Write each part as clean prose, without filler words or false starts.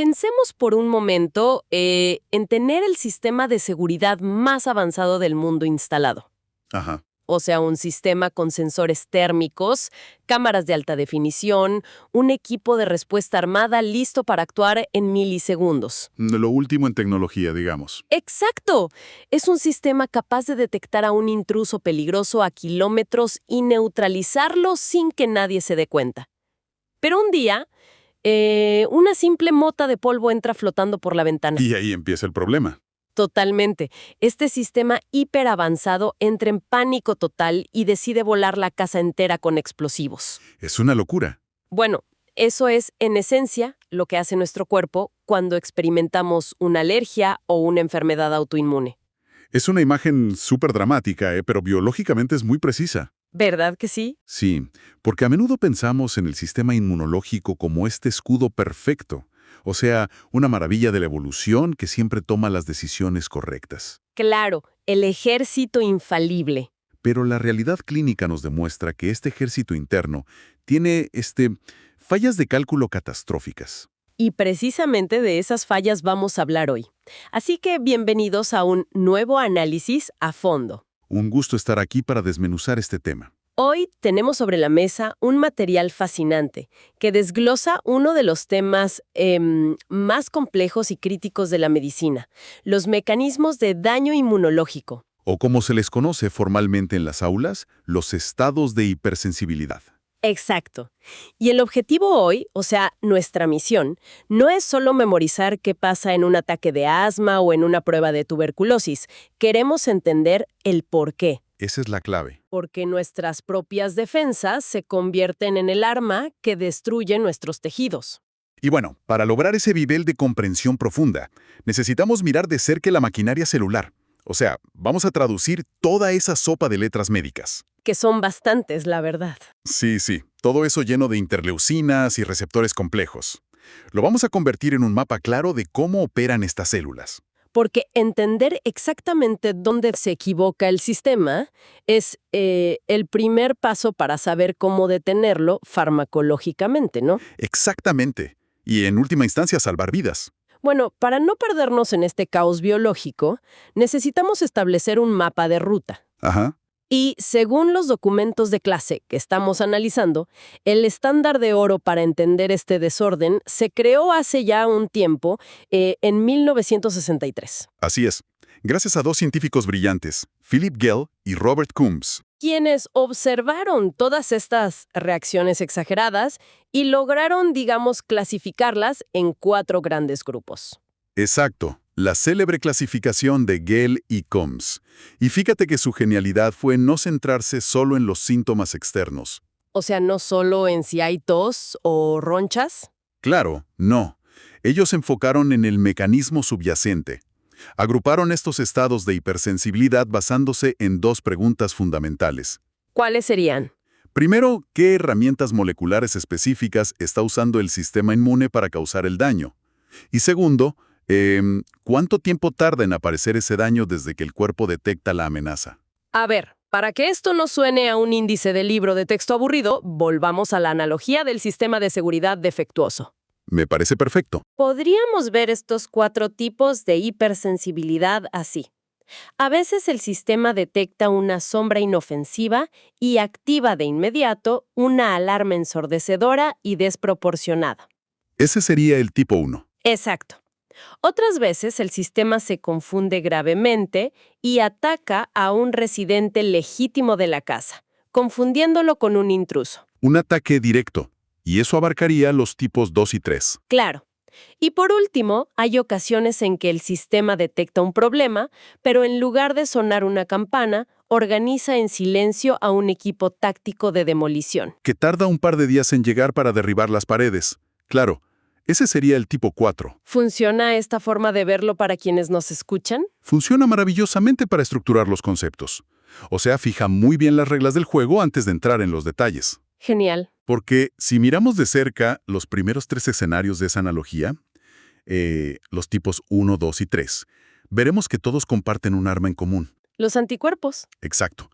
Pensemos por un momento en tener el sistema de seguridad más avanzado del mundo instalado. Ajá. O sea, un sistema con sensores térmicos, cámaras de alta definición, un equipo de respuesta armada listo para actuar en milisegundos. Lo último en tecnología, digamos. ¡Exacto! Es un sistema capaz de detectar a un intruso peligroso a kilómetros y neutralizarlo sin que nadie se dé cuenta. Pero un día, una simple mota de polvo entra flotando por la ventana. Y ahí empieza el problema. Totalmente. Este sistema hiperavanzado entra en pánico total y decide volar la casa entera con explosivos. Es una locura. Bueno, eso es, en esencia, lo que hace nuestro cuerpo cuando experimentamos una alergia o una enfermedad autoinmune. Es una imagen súper dramática, pero biológicamente es muy precisa. ¿Verdad que sí? Sí, porque a menudo pensamos en el sistema inmunológico como este escudo perfecto. O sea, una maravilla de la evolución que siempre toma las decisiones correctas. Claro, el ejército infalible. Pero la realidad clínica nos demuestra que este ejército interno tiene fallas de cálculo catastróficas. Y precisamente de esas fallas vamos a hablar hoy. Así que bienvenidos a un nuevo análisis a fondo. Un gusto estar aquí para desmenuzar este tema. Hoy tenemos sobre la mesa un material fascinante que desglosa uno de los temas más complejos y críticos de la medicina, los mecanismos de daño inmunológico. O como se les conoce formalmente en las aulas, los estados de hipersensibilidad. Exacto. Y el objetivo hoy, o sea, nuestra misión, no es solo memorizar qué pasa en un ataque de asma o en una prueba de tuberculosis. Queremos entender el por qué. Esa es la clave. Porque nuestras propias defensas se convierten en el arma que destruye nuestros tejidos. Y bueno, para lograr ese nivel de comprensión profunda, necesitamos mirar de cerca la maquinaria celular. O sea, vamos a traducir toda esa sopa de letras médicas. Que son bastantes, la verdad. Sí, todo eso lleno de interleucinas y receptores complejos. Lo vamos a convertir en un mapa claro de cómo operan estas células. Porque entender exactamente dónde se equivoca el sistema es el primer paso para saber cómo detenerlo farmacológicamente, ¿no? Exactamente. Y en última instancia, salvar vidas. Bueno, para no perdernos en este caos biológico, necesitamos establecer un mapa de ruta. Ajá. Y según los documentos de clase que estamos analizando, el estándar de oro para entender este desorden se creó hace ya un tiempo, en 1963. Así es. Gracias a dos científicos brillantes, Philip Gell y Robert Coombs. Quienes observaron todas estas reacciones exageradas y lograron, digamos, clasificarlas en 4 grandes grupos. Exacto. La célebre clasificación de Gell y Coombs. Y fíjate que su genialidad fue no centrarse solo en los síntomas externos. O sea, no solo en si hay tos o ronchas. Claro, no. Ellos se enfocaron en el mecanismo subyacente. Agruparon estos estados de hipersensibilidad basándose en 2 preguntas fundamentales. ¿Cuáles serían? Primero, ¿qué herramientas moleculares específicas está usando el sistema inmune para causar el daño? Y segundo, ¿cuánto tiempo tarda en aparecer ese daño desde que el cuerpo detecta la amenaza? A ver, para que esto no suene a un índice de libro de texto aburrido, volvamos a la analogía del sistema de seguridad defectuoso. Me parece perfecto. Podríamos ver estos 4 tipos de hipersensibilidad así. A veces el sistema detecta una sombra inofensiva y activa de inmediato una alarma ensordecedora y desproporcionada. Ese sería el tipo 1. Exacto. Otras veces el sistema se confunde gravemente y ataca a un residente legítimo de la casa, confundiéndolo con un intruso. Un ataque directo. Y eso abarcaría los tipos 2 y 3. Claro. Y por último, hay ocasiones en que el sistema detecta un problema, pero en lugar de sonar una campana, organiza en silencio a un equipo táctico de demolición. Que tarda un par de días en llegar para derribar las paredes. Claro, ese sería el tipo 4. ¿Funciona esta forma de verlo para quienes nos escuchan? Funciona maravillosamente para estructurar los conceptos. O sea, fija muy bien las reglas del juego antes de entrar en los detalles. Genial. Porque si miramos de cerca los primeros 3 escenarios de esa analogía, los tipos 1, 2 y 3, veremos que todos comparten un arma en común. Los anticuerpos. Exacto.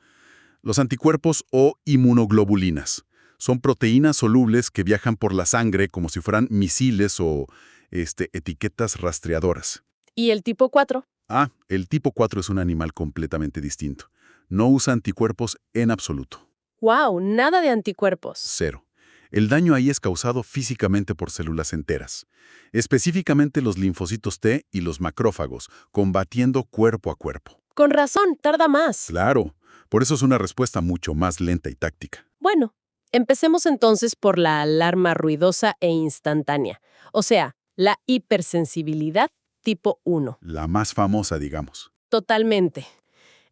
Los anticuerpos o inmunoglobulinas son proteínas solubles que viajan por la sangre como si fueran misiles o etiquetas rastreadoras. ¿Y el tipo 4? Ah, el tipo 4 es un animal completamente distinto. No usa anticuerpos en absoluto. ¡Wow! Nada de anticuerpos. Cero. El daño ahí es causado físicamente por células enteras, específicamente los linfocitos T y los macrófagos, combatiendo cuerpo a cuerpo. Con razón, tarda más. Claro, por eso es una respuesta mucho más lenta y táctica. Bueno, empecemos entonces por la alarma ruidosa e instantánea, o sea, la hipersensibilidad tipo 1. La más famosa, digamos. Totalmente.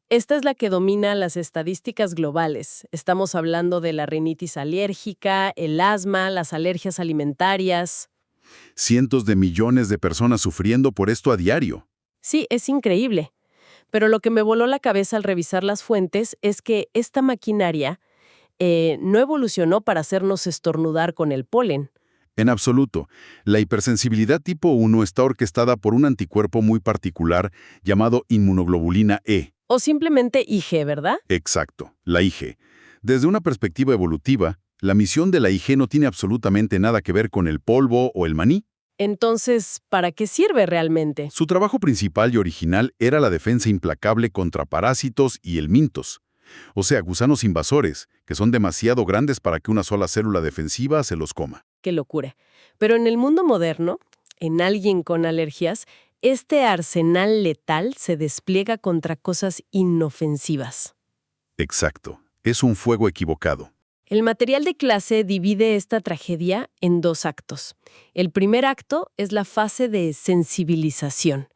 Esta es la que domina las estadísticas globales. Estamos hablando de la rinitis alérgica, el asma, las alergias alimentarias. Cientos de millones de personas sufriendo por esto a diario. Sí, es increíble. Pero lo que me voló la cabeza al revisar las fuentes es que esta maquinaria no evolucionó para hacernos estornudar con el polen. En absoluto, la hipersensibilidad tipo 1 está orquestada por un anticuerpo muy particular llamado inmunoglobulina E. O simplemente IG, ¿verdad? Exacto, la IG. Desde una perspectiva evolutiva, la misión de la IG no tiene absolutamente nada que ver con el polvo o el maní. Entonces, ¿para qué sirve realmente? Su trabajo principal y original era la defensa implacable contra parásitos y helmintos, o sea, gusanos invasores, que son demasiado grandes para que una sola célula defensiva se los coma. Qué locura. Pero en el mundo moderno, en alguien con alergias, este arsenal letal se despliega contra cosas inofensivas. Exacto, es un fuego equivocado. El material de clase divide esta tragedia en dos actos. El primer acto es la fase de sensibilización.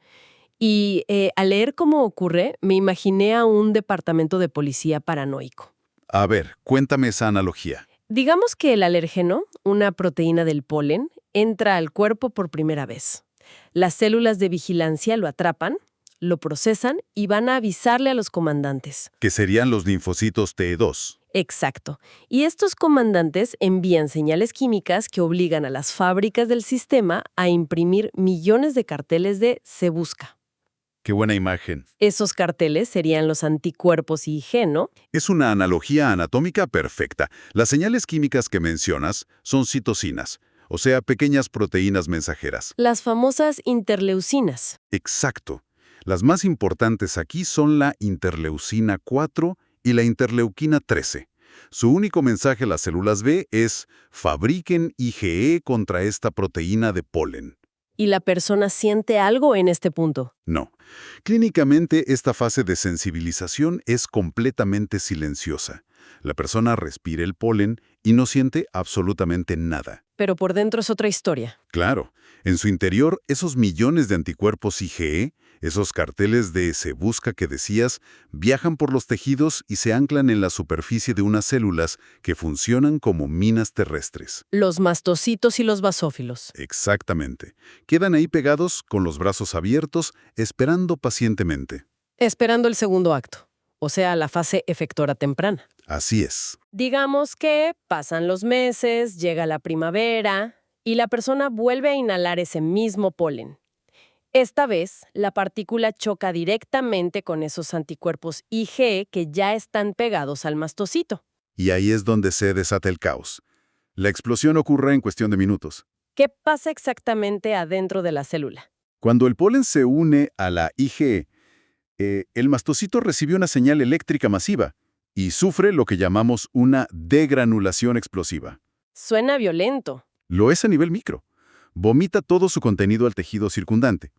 Y al leer cómo ocurre, me imaginé a un departamento de policía paranoico. A ver, cuéntame esa analogía. Digamos que el alérgeno, una proteína del polen, entra al cuerpo por primera vez. Las células de vigilancia lo atrapan, lo procesan y van a avisarle a los comandantes. Que serían los linfocitos T2. Exacto. Y estos comandantes envían señales químicas que obligan a las fábricas del sistema a imprimir millones de carteles de "Se busca". Qué buena imagen. Esos carteles serían los anticuerpos IG, ¿no? Es una analogía anatómica perfecta. Las señales químicas que mencionas son citocinas, o sea, pequeñas proteínas mensajeras. Las famosas interleucinas. Exacto. Las más importantes aquí son la interleucina 4 y la interleuquina 13. Su único mensaje a las células B es: fabriquen IgE contra esta proteína de polen. ¿Y la persona siente algo en este punto? No. Clínicamente, esta fase de sensibilización es completamente silenciosa. La persona respira el polen y no siente absolutamente nada. Pero por dentro es otra historia. Claro, en su interior, esos millones de anticuerpos IgE, esos carteles de "se busca" que decías, viajan por los tejidos y se anclan en la superficie de unas células que funcionan como minas terrestres. Los mastocitos y los basófilos. Exactamente. Quedan ahí pegados, con los brazos abiertos, esperando pacientemente. Esperando el segundo acto, o sea, la fase efectora temprana. Así es. Digamos que pasan los meses, llega la primavera y la persona vuelve a inhalar ese mismo polen. Esta vez, la partícula choca directamente con esos anticuerpos IG que ya están pegados al mastocito. Y ahí es donde se desata el caos. La explosión ocurre en cuestión de minutos. ¿Qué pasa exactamente adentro de la célula? Cuando el polen se une a la IgE, el mastocito recibe una señal eléctrica masiva y sufre lo que llamamos una degranulación explosiva. Suena violento. Lo es a nivel micro. Vomita todo su contenido al tejido circundante.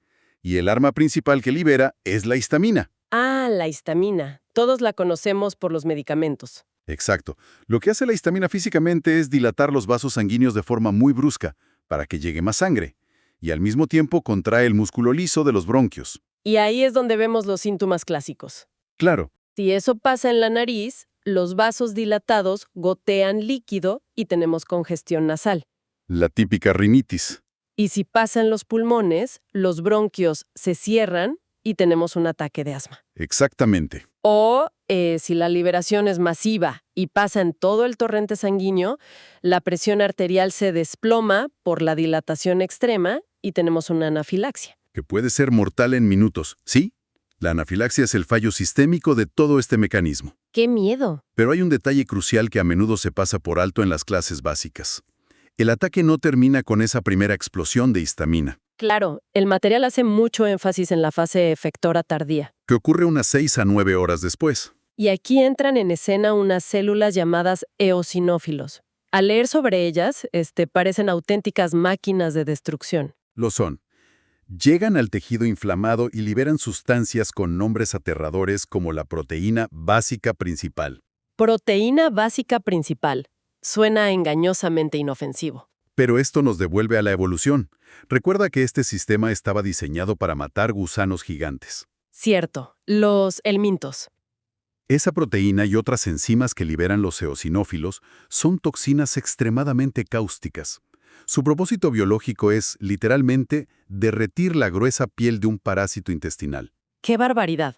Y el arma principal que libera es la histamina. Ah, la histamina. Todos la conocemos por los medicamentos. Exacto. Lo que hace la histamina físicamente es dilatar los vasos sanguíneos de forma muy brusca, para que llegue más sangre, y al mismo tiempo contrae el músculo liso de los bronquios. Y ahí es donde vemos los síntomas clásicos. Claro, Si eso pasa en la nariz, los vasos dilatados gotean líquido y tenemos congestión nasal. la típica rinitis. Y si pasa en los pulmones, los bronquios se cierran y tenemos un ataque de asma. Exactamente. O si la liberación es masiva y pasa en todo el torrente sanguíneo, la presión arterial se desploma por la dilatación extrema y tenemos una anafilaxia. Que puede ser mortal en minutos, ¿sí? La anafilaxia es el fallo sistémico de todo este mecanismo. ¡Qué miedo! Pero hay un detalle crucial que a menudo se pasa por alto en las clases básicas. El ataque no termina con esa primera explosión de histamina, Claro, el material hace mucho énfasis en la fase efectora tardía. que ocurre unas 6 a 9 horas después. Y aquí entran en escena unas células llamadas eosinófilos. Al leer sobre ellas, parecen auténticas máquinas de destrucción. Lo son. Llegan al tejido inflamado y liberan sustancias con nombres aterradores como la proteína básica principal. Proteína básica principal. Suena engañosamente inofensivo. Pero esto nos devuelve a la evolución. Recuerda que este sistema estaba diseñado para matar gusanos gigantes. Cierto, los helmintos. Esa proteína y otras enzimas que liberan los eosinófilos son toxinas extremadamente cáusticas. Su propósito biológico es, literalmente, derretir la gruesa piel de un parásito intestinal. ¡Qué barbaridad!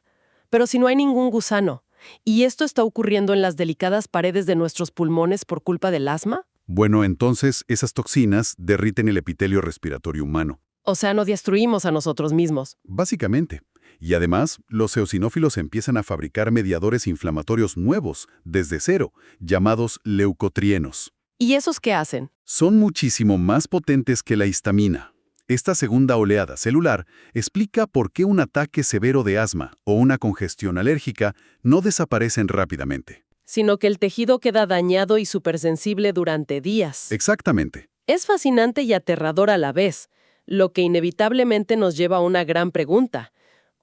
Pero si no hay ningún gusano, ¿y esto está ocurriendo en las delicadas paredes de nuestros pulmones por culpa del asma? Bueno, entonces esas toxinas derriten el epitelio respiratorio humano. O sea, nos destruimos a nosotros mismos. Básicamente. Y además, los eosinófilos empiezan a fabricar mediadores inflamatorios nuevos, desde cero, llamados leucotrienos. ¿Y esos qué hacen? Son muchísimo más potentes que la histamina. Esta segunda oleada celular explica por qué un ataque severo de asma o una congestión alérgica no desaparecen rápidamente. Sino que el tejido queda dañado y supersensible durante días. Exactamente. Es fascinante y aterrador a la vez, lo que inevitablemente nos lleva a una gran pregunta.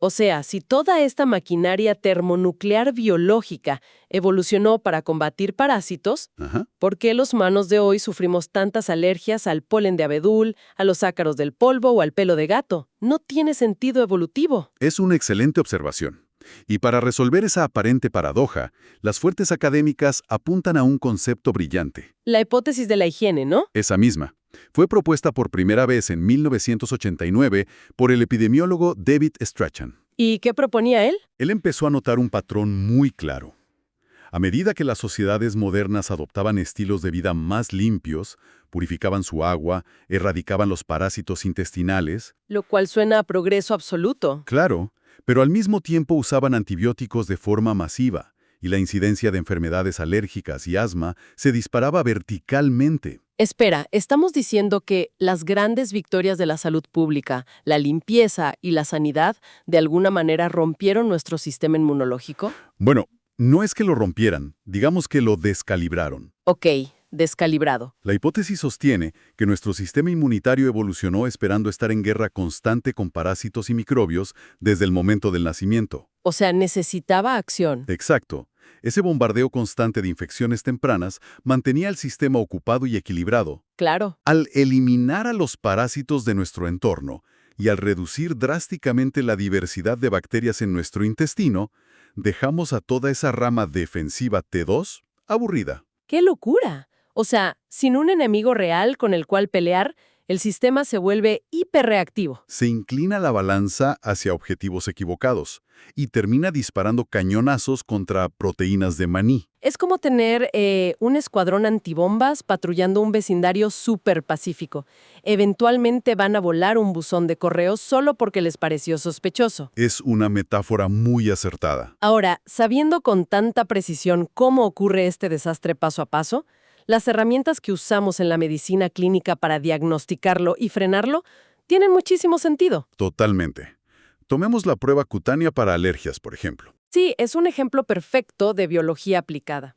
O sea, si toda esta maquinaria termonuclear biológica evolucionó para combatir parásitos, Ajá. ¿por qué los humanos de hoy sufrimos tantas alergias al polen de abedul, a los ácaros del polvo o al pelo de gato? No tiene sentido evolutivo. Es una excelente observación. Y para resolver esa aparente paradoja, las fuentes académicas apuntan a un concepto brillante. La hipótesis de la higiene, ¿no? Esa misma. Fue propuesta por primera vez en 1989 por el epidemiólogo David Strachan. ¿Y qué proponía él? Él empezó a notar un patrón muy claro. A medida que las sociedades modernas adoptaban estilos de vida más limpios, purificaban su agua, erradicaban los parásitos intestinales, Lo cual suena a progreso absoluto. claro, pero al mismo tiempo usaban antibióticos de forma masiva, y la incidencia de enfermedades alérgicas y asma se disparaba verticalmente. Espera, ¿estamos diciendo que las grandes victorias de la salud pública, la limpieza y la sanidad, de alguna manera rompieron nuestro sistema inmunológico? Bueno, no es que lo rompieran, digamos que lo descalibraron. Ok, descalibrado. La hipótesis sostiene que nuestro sistema inmunitario evolucionó esperando estar en guerra constante con parásitos y microbios desde el momento del nacimiento. O sea, necesitaba acción. Exacto. Ese bombardeo constante de infecciones tempranas mantenía el sistema ocupado y equilibrado. Claro. Al eliminar a los parásitos de nuestro entorno y al reducir drásticamente la diversidad de bacterias en nuestro intestino, dejamos a toda esa rama defensiva T2 aburrida. ¡Qué locura! O sea, sin un enemigo real con el cual pelear, el sistema se vuelve hiperreactivo. Se inclina la balanza hacia objetivos equivocados y termina disparando cañonazos contra proteínas de maní. Es como tener un escuadrón antibombas patrullando un vecindario súper pacífico. Eventualmente van a volar un buzón de correos solo porque les pareció sospechoso. Es una metáfora muy acertada. Ahora, sabiendo con tanta precisión cómo ocurre este desastre paso a paso, las herramientas que usamos en la medicina clínica para diagnosticarlo y frenarlo tienen muchísimo sentido. Totalmente. Tomemos la prueba cutánea para alergias, por ejemplo. Sí, es un ejemplo perfecto de biología aplicada.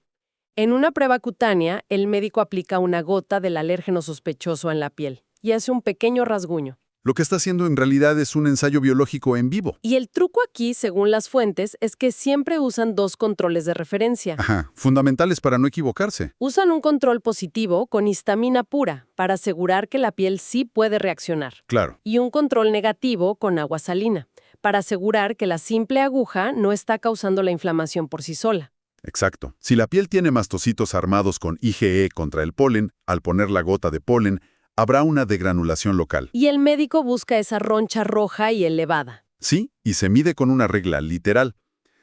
En una prueba cutánea, el médico aplica una gota del alérgeno sospechoso en la piel y hace un pequeño rasguño. Lo que está haciendo en realidad es un ensayo biológico en vivo. Y el truco aquí, según las fuentes, es que siempre usan dos controles de referencia. Ajá, fundamentales para no equivocarse. Usan un control positivo con histamina pura para asegurar que la piel sí puede reaccionar. Claro. Y un control negativo con agua salina, para asegurar que la simple aguja no está causando la inflamación por sí sola. Exacto. Si la piel tiene mastocitos armados con IgE contra el polen, al poner la gota de polen, habrá una degranulación local. Y el médico busca esa roncha roja y elevada. Sí, y se mide con una regla literal.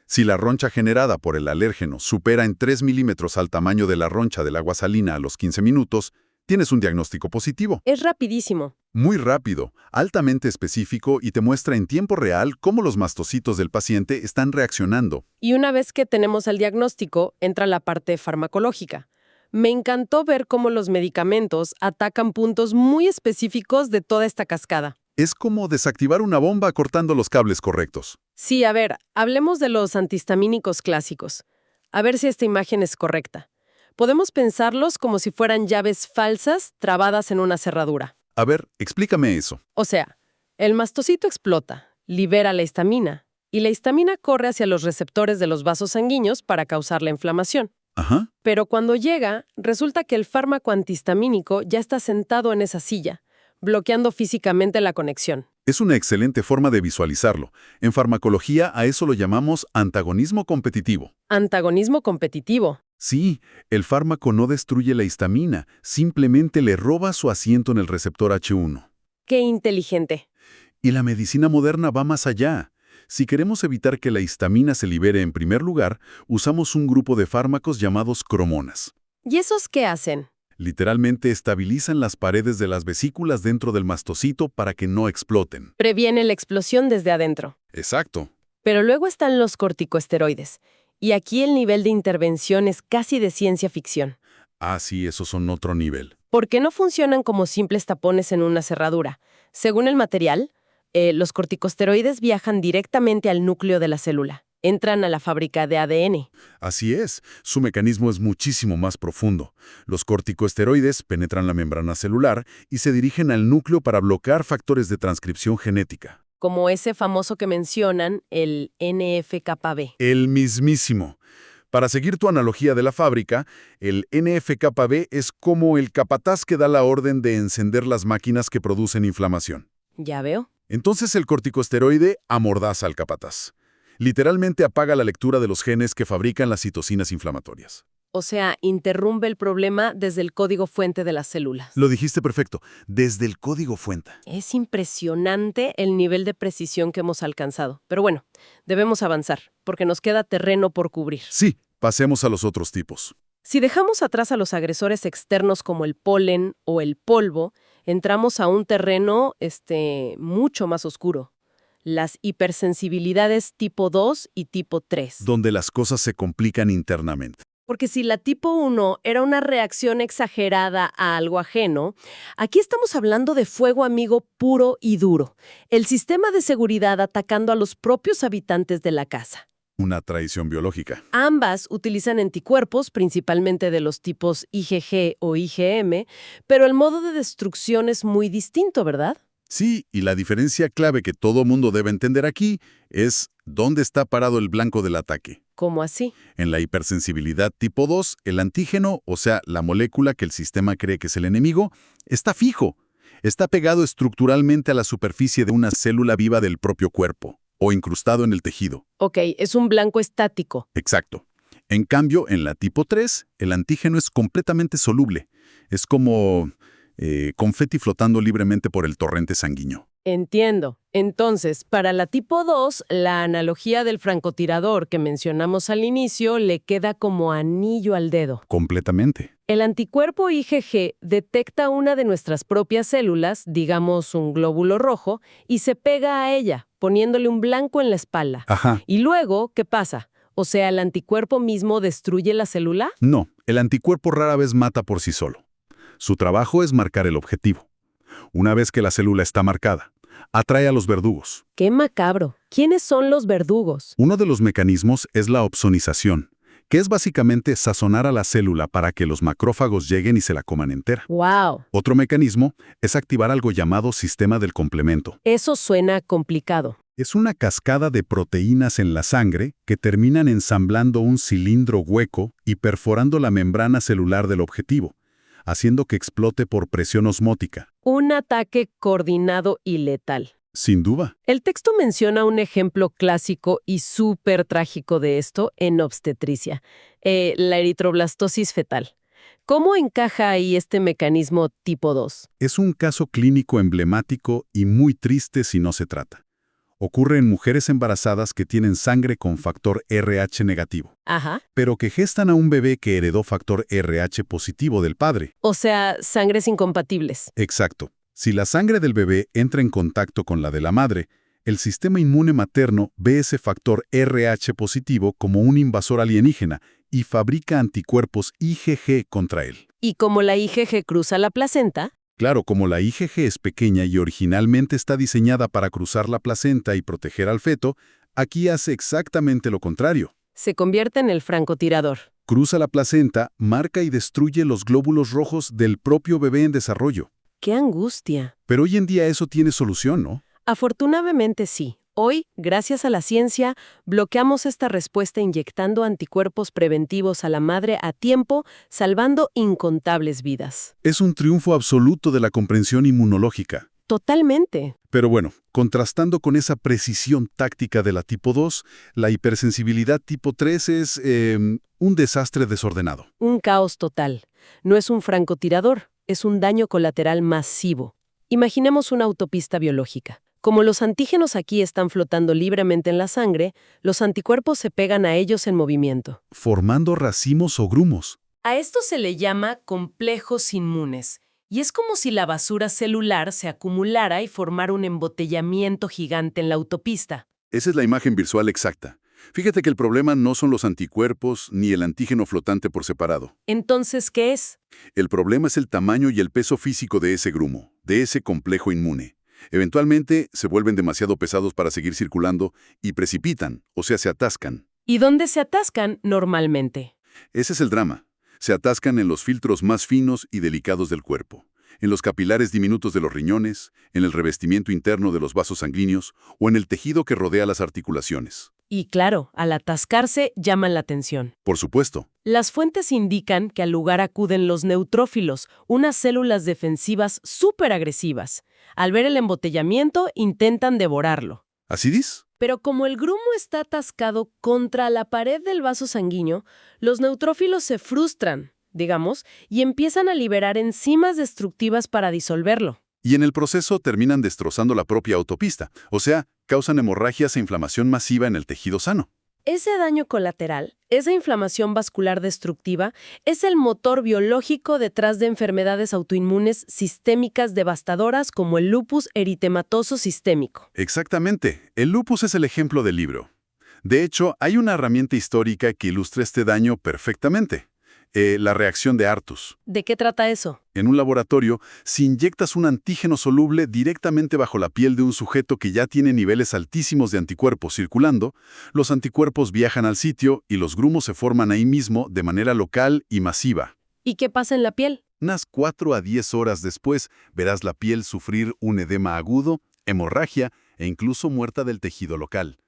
Si la roncha generada por el alérgeno supera en 3 milímetros al tamaño de la roncha del agua salina a los 15 minutos, tienes un diagnóstico positivo. Es rapidísimo. Muy rápido, altamente específico y te muestra en tiempo real cómo los mastocitos del paciente están reaccionando. Y una vez que tenemos el diagnóstico, entra la parte farmacológica. Me encantó ver cómo los medicamentos atacan puntos muy específicos de toda esta cascada. Es como desactivar una bomba cortando los cables correctos. Sí, a ver, hablemos de los antihistamínicos clásicos. A ver si esta imagen es correcta. Podemos pensarlos como si fueran llaves falsas trabadas en una cerradura. A ver, explícame eso. O sea, el mastocito explota, libera la histamina, y la histamina corre hacia los receptores de los vasos sanguíneos para causar la inflamación. Ajá. Pero cuando llega, resulta que el fármaco antihistamínico ya está sentado en esa silla, bloqueando físicamente la conexión. Es una excelente forma de visualizarlo. En farmacología a eso lo llamamos antagonismo competitivo. Antagonismo competitivo. Sí, el fármaco no destruye la histamina, simplemente le roba su asiento en el receptor H1. ¡Qué inteligente! Y la medicina moderna va más allá. Si queremos evitar que la histamina se libere en primer lugar, usamos un grupo de fármacos llamados cromonas. ¿Y esos qué hacen? Literalmente estabilizan las paredes de las vesículas dentro del mastocito para que no exploten. Previene la explosión desde adentro. Exacto. Pero luego están los corticosteroides. Y aquí el nivel de intervención es casi de ciencia ficción. Ah, sí, esos son otro nivel. Porque no funcionan como simples tapones en una cerradura. Según el material, los corticosteroides viajan directamente al núcleo de la célula. Entran a la fábrica de ADN. Así es, su mecanismo es muchísimo más profundo. Los corticosteroides penetran la membrana celular y se dirigen al núcleo para bloquear factores de transcripción genética. Como ese famoso que mencionan, el NF-κB. El mismísimo. Para seguir tu analogía de la fábrica, el NF-κB es como el capataz que da la orden de encender las máquinas que producen inflamación. Ya veo. Entonces el corticosteroide amordaza al capataz. Literalmente apaga la lectura de los genes que fabrican las citocinas inflamatorias. O sea, interrumpe el problema desde el código fuente de las células. Lo dijiste perfecto, desde el código fuente. Es impresionante el nivel de precisión que hemos alcanzado. Pero bueno, debemos avanzar, porque nos queda terreno por cubrir. Sí, pasemos a los otros tipos. Si dejamos atrás a los agresores externos como el polen o el polvo, entramos a un terreno mucho más oscuro. Las hipersensibilidades tipo 2 y tipo 3. Donde las cosas se complican internamente. Porque si la tipo 1 era una reacción exagerada a algo ajeno, aquí estamos hablando de fuego amigo puro y duro. El sistema de seguridad atacando a los propios habitantes de la casa. Una traición biológica. Ambas utilizan anticuerpos, principalmente de los tipos IgG o IgM, pero el modo de destrucción es muy distinto, ¿verdad? Sí, y la diferencia clave que todo mundo debe entender aquí es dónde está parado el blanco del ataque. ¿Cómo así? En la hipersensibilidad tipo 2, el antígeno, o sea, la molécula que el sistema cree que es el enemigo, está fijo. Está pegado estructuralmente a la superficie de una célula viva del propio cuerpo, o incrustado en el tejido. Ok, es un blanco estático. Exacto. En cambio, en la tipo 3, el antígeno es completamente soluble. Es como confeti flotando libremente por el torrente sanguíneo. Entiendo. Entonces, para la tipo 2, la analogía del francotirador que mencionamos al inicio le queda como anillo al dedo. Completamente. El anticuerpo IgG detecta una de nuestras propias células, digamos un glóbulo rojo, y se pega a ella, poniéndole un blanco en la espalda. Ajá. Y luego, ¿qué pasa? O sea, ¿el anticuerpo mismo destruye la célula? No, el anticuerpo rara vez mata por sí solo. Su trabajo es marcar el objetivo. Una vez que la célula está marcada, atrae a los verdugos. ¡Qué macabro! ¿Quiénes son los verdugos? Uno de los mecanismos es la opsonización, que es básicamente sazonar a la célula para que los macrófagos lleguen y se la coman entera. ¡Wow! Otro mecanismo es activar algo llamado sistema del complemento. Eso suena complicado. Es una cascada de proteínas en la sangre que terminan ensamblando un cilindro hueco y perforando la membrana celular del objetivo, haciendo que explote por presión osmótica. Un ataque coordinado y letal. Sin duda. El texto menciona un ejemplo clásico y súper trágico de esto en obstetricia, la eritroblastosis fetal. ¿Cómo encaja ahí este mecanismo tipo 2? Es un caso clínico emblemático y muy triste si no se trata. Ocurre en mujeres embarazadas que tienen sangre con factor RH negativo, Ajá. pero que gestan a un bebé que heredó factor RH positivo del padre. O sea, sangres incompatibles. Exacto. Si la sangre del bebé entra en contacto con la de la madre, el sistema inmune materno ve ese factor RH positivo como un invasor alienígena y fabrica anticuerpos IgG contra él. Y como la IgG cruza la placenta, Claro, como la IgG es pequeña y originalmente está diseñada para cruzar la placenta y proteger al feto, aquí hace exactamente lo contrario. se convierte en el francotirador. Cruza la placenta, marca y destruye los glóbulos rojos del propio bebé en desarrollo. ¡Qué angustia! Pero hoy en día eso tiene solución, ¿no? Afortunadamente sí. Hoy, gracias a la ciencia, bloqueamos esta respuesta inyectando anticuerpos preventivos a la madre a tiempo, salvando incontables vidas. Es un triunfo absoluto de la comprensión inmunológica. Totalmente. Pero bueno, contrastando con esa precisión táctica de la tipo 2, la hipersensibilidad tipo 3 es un desastre desordenado. Un caos total. No es un francotirador, es un daño colateral masivo. Imaginemos una autopista biológica. Como los antígenos aquí están flotando libremente en la sangre, los anticuerpos se pegan a ellos en movimiento. Formando racimos o grumos. A esto se le llama complejos inmunes, y es como si la basura celular se acumulara y formara un embotellamiento gigante en la autopista. Esa es la imagen visual exacta. Fíjate que el problema no son los anticuerpos ni el antígeno flotante por separado. Entonces, ¿qué es? El problema es el tamaño y el peso físico de ese grumo, de ese complejo inmune. Eventualmente se vuelven demasiado pesados para seguir circulando y precipitan, o sea, se atascan. ¿Y dónde se atascan normalmente? Ese es el drama. Se atascan en los filtros más finos y delicados del cuerpo, en los capilares diminutos de los riñones, en el revestimiento interno de los vasos sanguíneos o en el tejido que rodea las articulaciones. Y claro, al atascarse llaman la atención. Por supuesto. Las fuentes indican que al lugar acuden los neutrófilos, unas células defensivas súper agresivas. Al ver el embotellamiento, intentan devorarlo. ¿Así dices? Pero como el grumo está atascado contra la pared del vaso sanguíneo, los neutrófilos se frustran, digamos, y empiezan a liberar enzimas destructivas para disolverlo. Y en el proceso terminan destrozando la propia autopista, o sea, causan hemorragias e inflamación masiva en el tejido sano. Ese daño colateral, esa inflamación vascular destructiva, es el motor biológico detrás de enfermedades autoinmunes sistémicas devastadoras como el lupus eritematoso sistémico. Exactamente. El lupus es el ejemplo del libro. De hecho, hay una herramienta histórica que ilustra este daño perfectamente. La reacción de Artus. ¿De qué trata eso? En un laboratorio, si inyectas un antígeno soluble directamente bajo la piel de un sujeto que ya tiene niveles altísimos de anticuerpos circulando, los anticuerpos viajan al sitio y los grumos se forman ahí mismo de manera local y masiva. ¿Y qué pasa en la piel? Unas 4 a 10 horas después, verás la piel sufrir un edema agudo, hemorragia e incluso muerta del tejido local.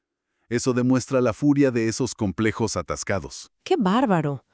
Eso demuestra la furia de esos complejos atascados. ¡Qué bárbaro!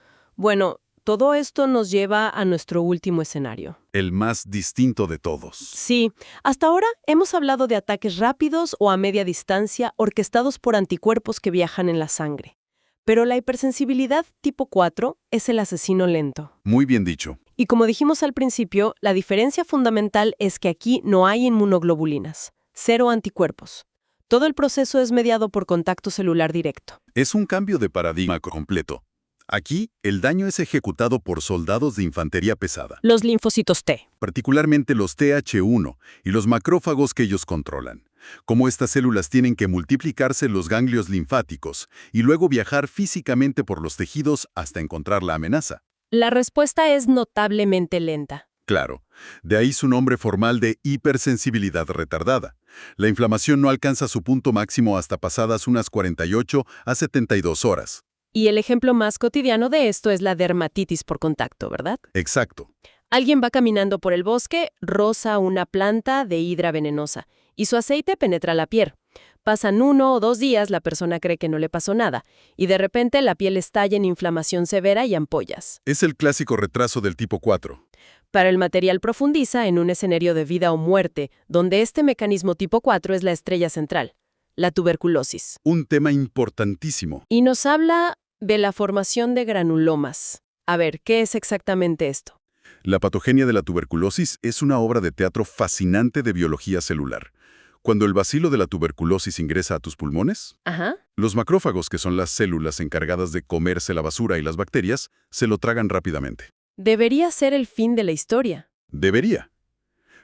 Bueno, todo esto nos lleva a nuestro último escenario. El más distinto de todos. Sí, hasta ahora hemos hablado de ataques rápidos o a media distancia orquestados por anticuerpos que viajan en la sangre. Pero la hipersensibilidad tipo 4 es el asesino lento. Muy bien dicho. Y como dijimos al principio, la diferencia fundamental es que aquí no hay inmunoglobulinas, 0 anticuerpos. Todo el proceso es mediado por contacto celular directo. Es un cambio de paradigma completo. Aquí, el daño es ejecutado por soldados de infantería pesada, Los linfocitos T. particularmente los TH1 y los macrófagos que ellos controlan. Como estas células tienen que multiplicarse en los ganglios linfáticos y luego viajar físicamente por los tejidos hasta encontrar la amenaza. La respuesta es notablemente lenta. Claro, de ahí su nombre formal de hipersensibilidad retardada. La inflamación no alcanza su punto máximo hasta pasadas unas 48 a 72 horas. Y el ejemplo más cotidiano de esto es la dermatitis por contacto, ¿verdad? Exacto. Alguien va caminando por el bosque, roza una planta de hidra venenosa y su aceite penetra la piel. Pasan 1 o 2 días, la persona cree que no le pasó nada y de repente la piel estalla en inflamación severa y ampollas. Es el clásico retraso del tipo 4. Pero el material profundiza en un escenario de vida o muerte, donde este mecanismo tipo 4 es la estrella central, la tuberculosis. Un tema importantísimo. Y nos habla de la formación de granulomas. A ver, ¿qué es exactamente esto? La patogenia de la tuberculosis es una obra de teatro fascinante de biología celular. Cuando el bacilo de la tuberculosis ingresa a tus pulmones, Ajá. los macrófagos, que son las células encargadas de comerse la basura y las bacterias, se lo tragan rápidamente. Debería ser el fin de la historia. Debería.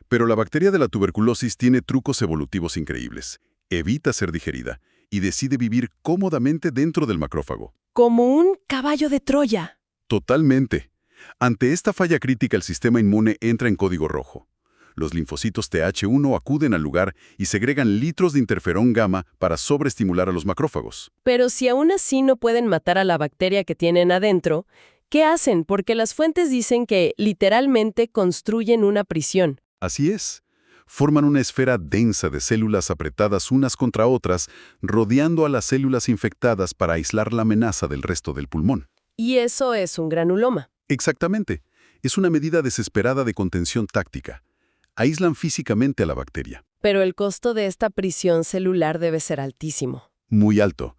Pero la bacteria de la tuberculosis tiene trucos evolutivos increíbles. Evita ser digerida y decide vivir cómodamente dentro del macrófago. Como un caballo de Troya. Totalmente. Ante esta falla crítica, el sistema inmune entra en código rojo. Los linfocitos Th1 acuden al lugar y segregan litros de interferón gamma para sobreestimular a los macrófagos. Pero si aún así no pueden matar a la bacteria que tienen adentro, ¿qué hacen? Porque las fuentes dicen que literalmente construyen una prisión. Así es. Forman una esfera densa de células apretadas unas contra otras, rodeando a las células infectadas para aislar la amenaza del resto del pulmón. Y eso es un granuloma. Exactamente. Es una medida desesperada de contención táctica. Aíslan físicamente a la bacteria. Pero el costo de esta prisión celular debe ser altísimo. Muy alto.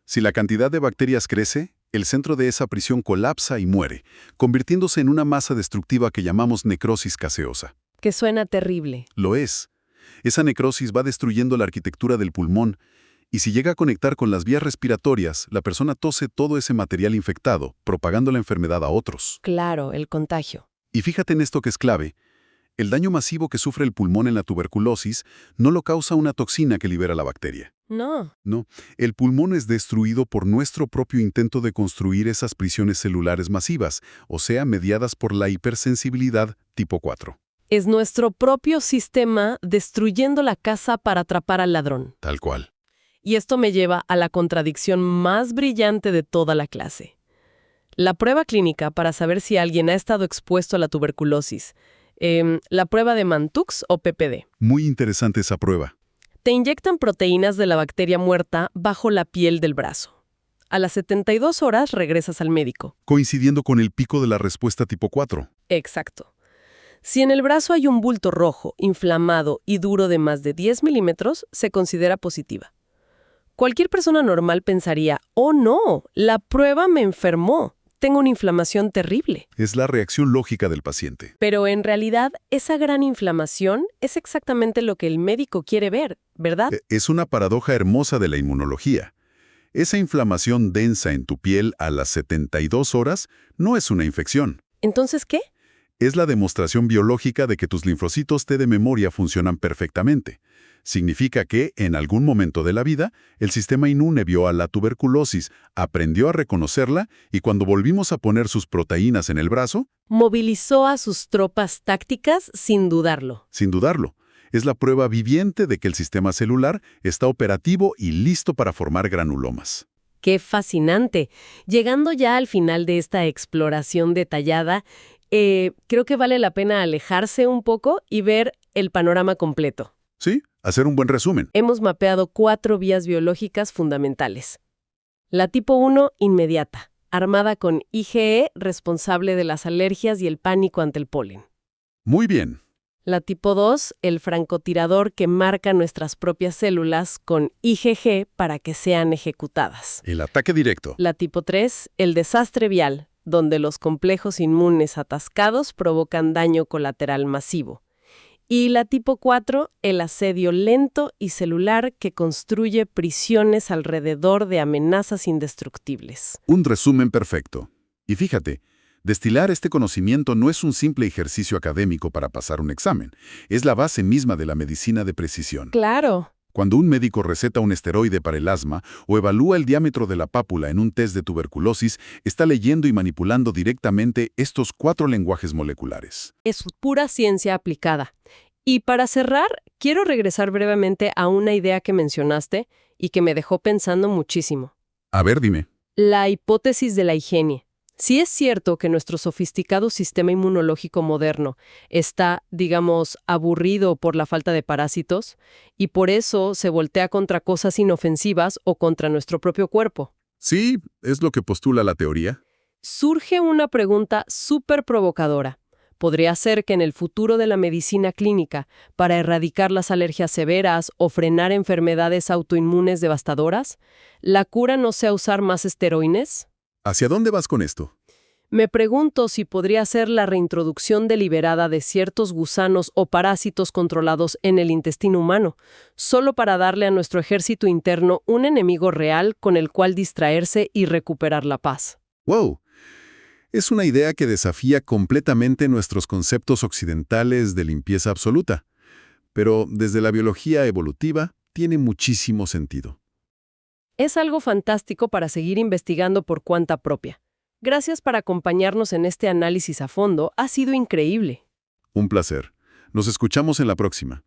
Si la cantidad de bacterias crece, el centro de esa prisión colapsa y muere, convirtiéndose en una masa destructiva que llamamos necrosis gaseosa. Que suena terrible. Lo es. Esa necrosis va destruyendo la arquitectura del pulmón, y si llega a conectar con las vías respiratorias, la persona tose todo ese material infectado, propagando la enfermedad a otros. Claro, el contagio. Y fíjate en esto que es clave. El daño masivo que sufre el pulmón en la tuberculosis no lo causa una toxina que libera la bacteria. No. No, el pulmón es destruido por nuestro propio intento de construir esas prisiones celulares masivas, o sea, mediadas por la hipersensibilidad tipo 4. Es nuestro propio sistema destruyendo la casa para atrapar al ladrón. Tal cual. Y esto me lleva a la contradicción más brillante de toda la clase. La prueba clínica para saber si alguien ha estado expuesto a la tuberculosis. La prueba de Mantoux o PPD. Muy interesante esa prueba. Te inyectan proteínas de la bacteria muerta bajo la piel del brazo. A las 72 horas regresas al médico. Coincidiendo con el pico de la respuesta tipo 4. Exacto. Si en el brazo hay un bulto rojo, inflamado y duro de más de 10 milímetros, se considera positiva. Cualquier persona normal pensaría, oh no, la prueba me enfermó. Tengo una inflamación terrible. Es la reacción lógica del paciente. Pero en realidad, esa gran inflamación es exactamente lo que el médico quiere ver, ¿verdad? Es una paradoja hermosa de la inmunología. Esa inflamación densa en tu piel a las 72 horas no es una infección. ¿Entonces qué? Es la demostración biológica de que tus linfocitos T de memoria funcionan perfectamente. Significa que, en algún momento de la vida, el sistema inmune vio a la tuberculosis, aprendió a reconocerla y cuando volvimos a poner sus proteínas en el brazo, movilizó a sus tropas tácticas sin dudarlo. sin dudarlo, es la prueba viviente de que el sistema celular está operativo y listo para formar granulomas. ¡Qué fascinante! Llegando ya al final de esta exploración detallada, creo que vale la pena alejarse un poco y ver el panorama completo. ¿Sí? Hacer un buen resumen. Hemos mapeado 4 vías biológicas fundamentales. La tipo 1, inmediata, armada con IgE, responsable de las alergias y el pánico ante el polen. Muy bien. La tipo 2, el francotirador que marca nuestras propias células con IgG para que sean ejecutadas. El ataque directo. La tipo 3, el desastre vial, donde los complejos inmunes atascados provocan daño colateral masivo. Y la tipo 4, el asedio lento y celular que construye prisiones alrededor de amenazas indestructibles. Un resumen perfecto. Y fíjate, destilar este conocimiento no es un simple ejercicio académico para pasar un examen. Es la base misma de la medicina de precisión. Claro. Cuando un médico receta un esteroide para el asma o evalúa el diámetro de la pápula en un test de tuberculosis, está leyendo y manipulando directamente estos 4 lenguajes moleculares. Es pura ciencia aplicada. Y para cerrar, quiero regresar brevemente a una idea que mencionaste y que me dejó pensando muchísimo. A ver, dime. La hipótesis de la higiene. Si es cierto que nuestro sofisticado sistema inmunológico moderno está, digamos, aburrido por la falta de parásitos, y por eso se voltea contra cosas inofensivas o contra nuestro propio cuerpo. Sí, es lo que postula la teoría. Surge una pregunta súper provocadora. ¿Podría ser que en el futuro de la medicina clínica, para erradicar las alergias severas o frenar enfermedades autoinmunes devastadoras, la cura no sea usar más esteroides? ¿Hacia dónde vas con esto? Me pregunto si podría ser la reintroducción deliberada de ciertos gusanos o parásitos controlados en el intestino humano, solo para darle a nuestro ejército interno un enemigo real con el cual distraerse y recuperar la paz. ¡Wow! Es una idea que desafía completamente nuestros conceptos occidentales de limpieza absoluta, pero desde la biología evolutiva tiene muchísimo sentido. Es algo fantástico para seguir investigando por cuenta propia. Gracias por acompañarnos en este análisis a fondo, ha sido increíble. Un placer. Nos escuchamos en la próxima.